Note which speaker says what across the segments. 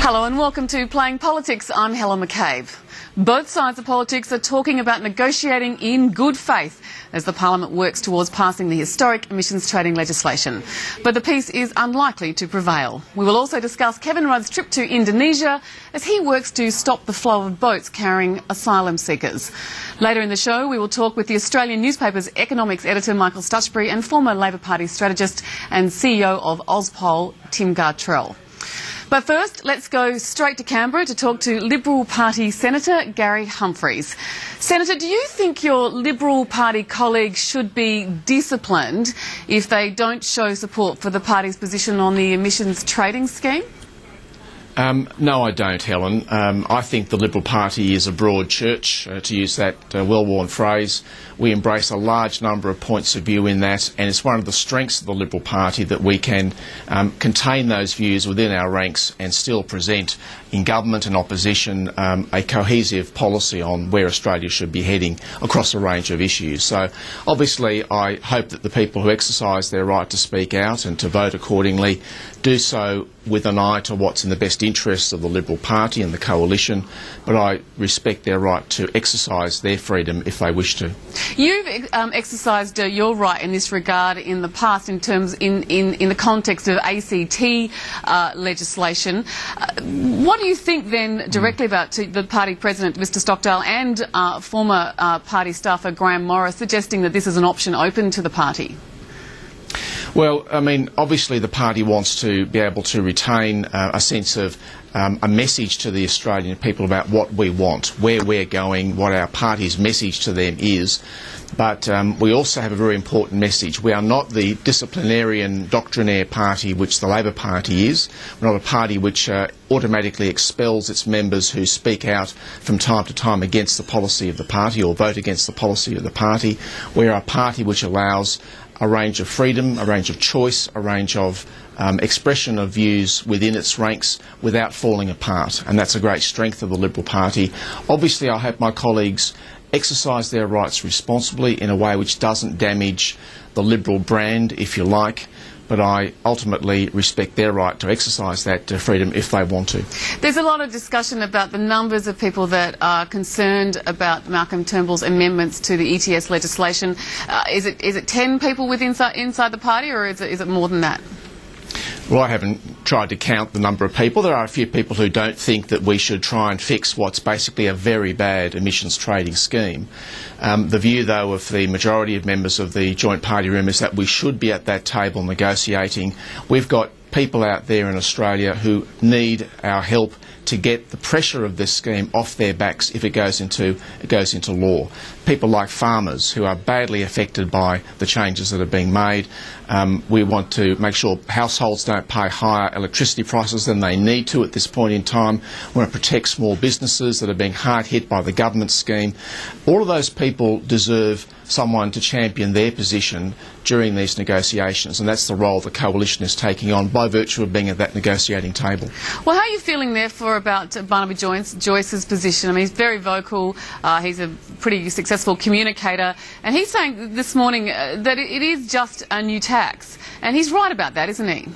Speaker 1: Hello and welcome to Playing Politics. I'm Helen McCabe. Both sides of politics are talking about negotiating in good faith as the Parliament works towards passing the historic emissions trading legislation. But the peace is unlikely to prevail. We will also discuss Kevin Rudd's trip to Indonesia as he works to stop the flow of boats carrying asylum seekers. Later in the show, we will talk with the Australian newspaper's economics editor Michael Stutchbury and former Labor Party strategist and CEO of Ozpol, Tim Gartrell. But first, let's go straight to Canberra to talk to Liberal Party Senator Gary Humphries. Senator, do you think your Liberal Party colleagues should be disciplined if they don't show support for the party's position on the emissions trading scheme?
Speaker 2: No, I don't, Helen. I think the Liberal Party is a broad church, to use that well-worn phrase. We embrace a large number of points of view in that, and it's one of the strengths of the Liberal Party that we can contain those views within our ranks and still present in government and opposition a cohesive policy on where Australia should be heading across a range of issues. So obviously I hope that the people who exercise their right to speak out and to vote accordingly do so with an eye to what's in the best interests of the Liberal Party and the coalition, but I respect their right to exercise their freedom if they wish to.
Speaker 1: You've exercised your right in this regard in the past in terms in the context of ACT legislation. What do you think then directly about the party president, Mr Stockdale, and former party staffer Graham Morris suggesting that this is an option open to the party?
Speaker 2: Well, I mean, obviously the party wants to be able to retain a sense of a message to the Australian people about what we want, where we're going, what our party's message to them is. But we also have a very important message. We are not the disciplinarian, doctrinaire party which the Labor Party is. We're not a party which automatically expels its members who speak out from time to time against the policy of the party or vote against the policy of the party. We're a party which allows a range of freedom, a range of choice, a range of expression of views within its ranks without falling apart, and that's a great strength of the Liberal Party. Obviously I hope my colleagues exercise their rights responsibly in a way which doesn't damage the Liberal brand, if you like, but I ultimately respect their right to exercise that freedom if they want to.
Speaker 1: There's a lot of discussion about the numbers of people that are concerned about Malcolm Turnbull's amendments to the ETS legislation. Is it 10 people inside the party, or is it more than that?
Speaker 2: Well, I haven't tried to count the number of people. There are a few people who don't think that we should try and fix what's basically a very bad emissions trading scheme. The view, though, of the majority of members of the Joint Party Room is that we should be at that table negotiating. We've got people out there in Australia who need our help to get the pressure of this scheme off their backs if it goes into law. People like farmers who are badly affected by the changes that are being made. We want to make sure households don't pay higher electricity prices than they need to at this point in time. We want to protect small businesses that are being hard hit by the government scheme. All of those people deserve someone to champion their position during these negotiations, and that's the role the coalition is taking on by virtue of being at that negotiating table.
Speaker 1: Well, how are you feeling therefore about Barnaby Joyce's position? I mean, he's very vocal, he's a pretty successful communicator, and he's saying this morning that it is just a new tax, and he's right about that, isn't he?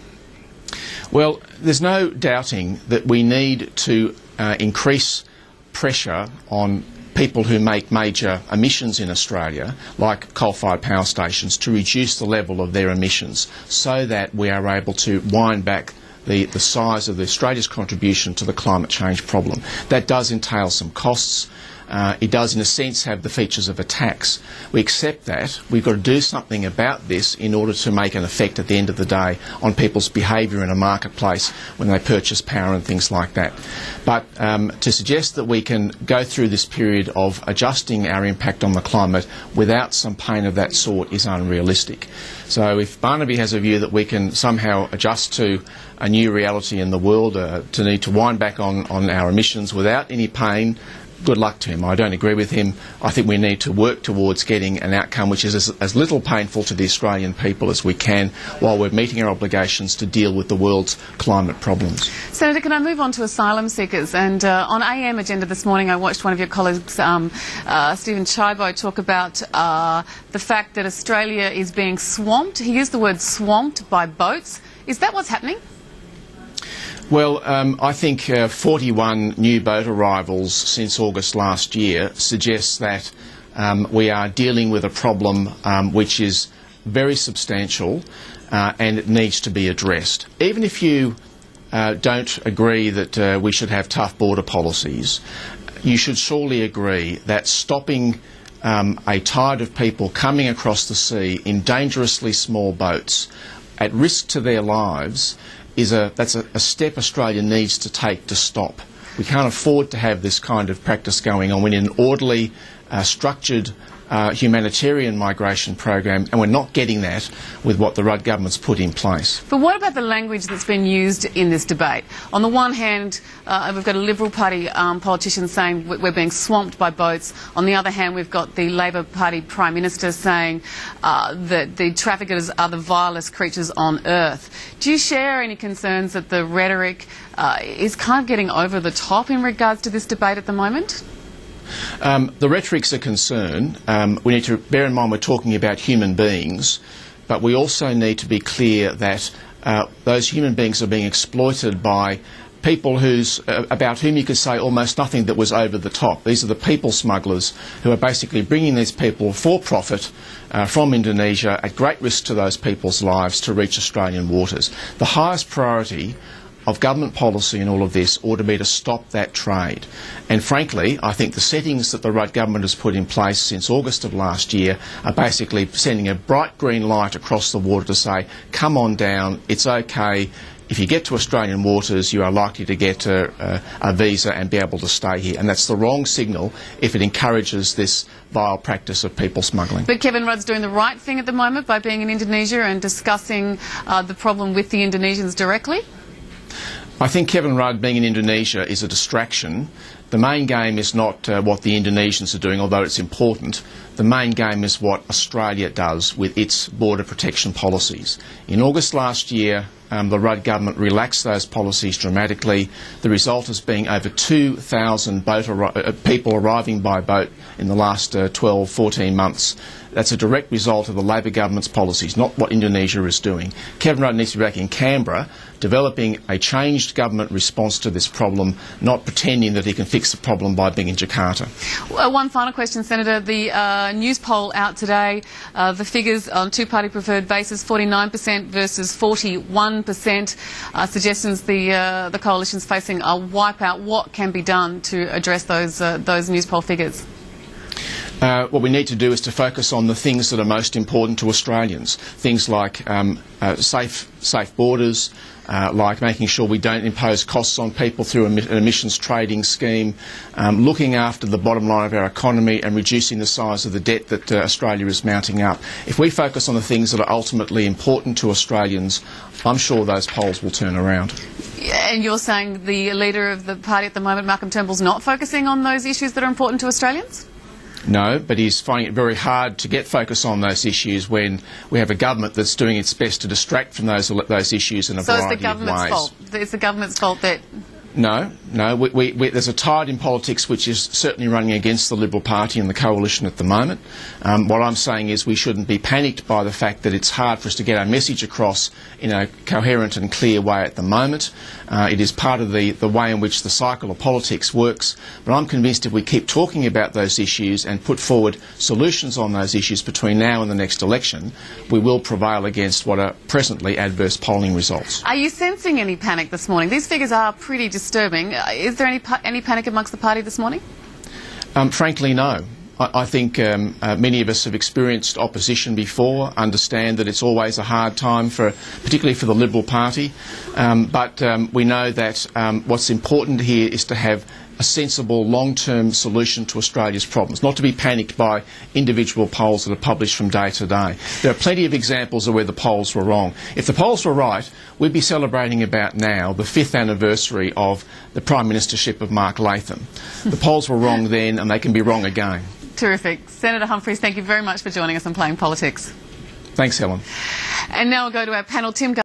Speaker 2: Well, there's no doubting that we need to increase pressure on people who make major emissions in Australia, like coal-fired power stations, to reduce the level of their emissions so that we are able to wind back the size of Australia's contribution to the climate change problem. That does entail some costs. It does, in a sense, have the features of a tax. We accept that. We've got to do something about this in order to make an effect at the end of the day on people's behaviour in a marketplace when they purchase power and things like that. But to suggest that we can go through this period of adjusting our impact on the climate without some pain of that sort is unrealistic. So if Barnaby has a view that we can somehow adjust to a new reality in the world, to need to wind back on our emissions without any pain, good luck to him. I don't agree with him. I think we need to work towards getting an outcome which is as little painful to the Australian people as we can while we're meeting our obligations to deal with the world's climate problems.
Speaker 1: Senator, can I move on to asylum seekers? And on AM Agenda this morning I watched one of your colleagues, Stephen Chibo, talk about the fact that Australia is being swamped. He used the word swamped by boats. Is that what's happening?
Speaker 2: Well, I think 41 new boat arrivals since August last year suggests that we are dealing with a problem which is very substantial and it needs to be addressed. Even if you don't agree that we should have tough border policies, you should surely agree that stopping a tide of people coming across the sea in dangerously small boats at risk to their lives that's a step Australia needs to take to stop. We can't afford to have this kind of practice going on. We need an orderly, structured humanitarian migration program, and we're not getting that with what the Rudd government's put in place.
Speaker 1: But what about the language that's been used in this debate? On the one hand, we've got a Liberal Party politician saying we're being swamped by boats. On the other hand, we've got the Labor Party Prime Minister saying that the traffickers are the vilest creatures on earth. Do you share any concerns that the rhetoric is kind of getting over the top in regards to this debate at the moment?
Speaker 2: The rhetoric's a concern. We need to bear in mind we're talking about human beings, but we also need to be clear that those human beings are being exploited by people about whom you could say almost nothing that was over the top. These are the people smugglers who are basically bringing these people for profit from Indonesia at great risk to those people's lives to reach Australian waters. The highest priority of government policy in all of this ought to be to stop that trade. And frankly, I think the settings that the Rudd government has put in place since August of last year are basically sending a bright green light across the water to say, come on down, it's okay. If you get to Australian waters, you are likely to get a visa and be able to stay here. And that's the wrong signal if it encourages this vile practice of people smuggling.
Speaker 1: But Kevin Rudd's doing the right thing at the moment by being in Indonesia and discussing the problem with the Indonesians directly?
Speaker 2: I think Kevin Rudd being in Indonesia is a distraction. The main game is not what the Indonesians are doing, although it's important. The main game is what Australia does with its border protection policies. In August last year, the Rudd government relaxed those policies dramatically. The result has been over 2,000 people arriving by boat in the last 12, 14 months. That's a direct result of the Labor government's policies, not what Indonesia is doing. Kevin Rudd needs to be back in Canberra, developing a changed government response to this problem, not pretending that he can fix the problem by being in Jakarta.
Speaker 1: One final question, Senator. The news poll out today, the figures on two-party preferred basis, 49% versus 41%, suggestions the coalition's facing a wipeout. What can be done to address those news poll figures?
Speaker 2: What we need to do is to focus on the things that are most important to Australians. Things like safe borders, like making sure we don't impose costs on people through an emissions trading scheme, looking after the bottom line of our economy and reducing the size of the debt that Australia is mounting up. If we focus on the things that are ultimately important to Australians, I'm sure those polls will turn around.
Speaker 1: And you're saying the leader of the party at the moment, Malcolm Turnbull's not focusing on those issues that are important to Australians?
Speaker 2: No, but he's finding it very hard to get focus on those issues when we have a government that's doing its best to distract from those issues in a variety of ways.
Speaker 1: It's the government's fault that...
Speaker 2: No. There's a tide in politics which is certainly running against the Liberal Party and the coalition at the moment. What I'm saying is we shouldn't be panicked by the fact that it's hard for us to get our message across in a coherent and clear way at the moment. It is part of the way in which the cycle of politics works. But I'm convinced if we keep talking about those issues and put forward solutions on those issues between now and the next election, we will prevail against what are presently adverse polling results.
Speaker 1: Are you sensing any panic this morning? These figures are pretty disturbing. Is there any panic amongst the party this morning?
Speaker 2: Frankly, no. I think many of us have experienced opposition before, understand that it's always a hard time, particularly for the Liberal Party. But we know that what's important here is to have a sensible long-term solution to Australia's problems, not to be panicked by individual polls that are published from day to day. There are plenty of examples of where the polls were wrong. If the polls were right, we'd be celebrating about now the 5th anniversary of the Prime Ministership of Mark Latham. The polls were wrong then and they can be wrong again.
Speaker 1: Terrific. Senator Humphries, thank you very much for joining us on Playing Politics.
Speaker 2: Thanks, Helen.
Speaker 1: And now we'll go to our panel. Tim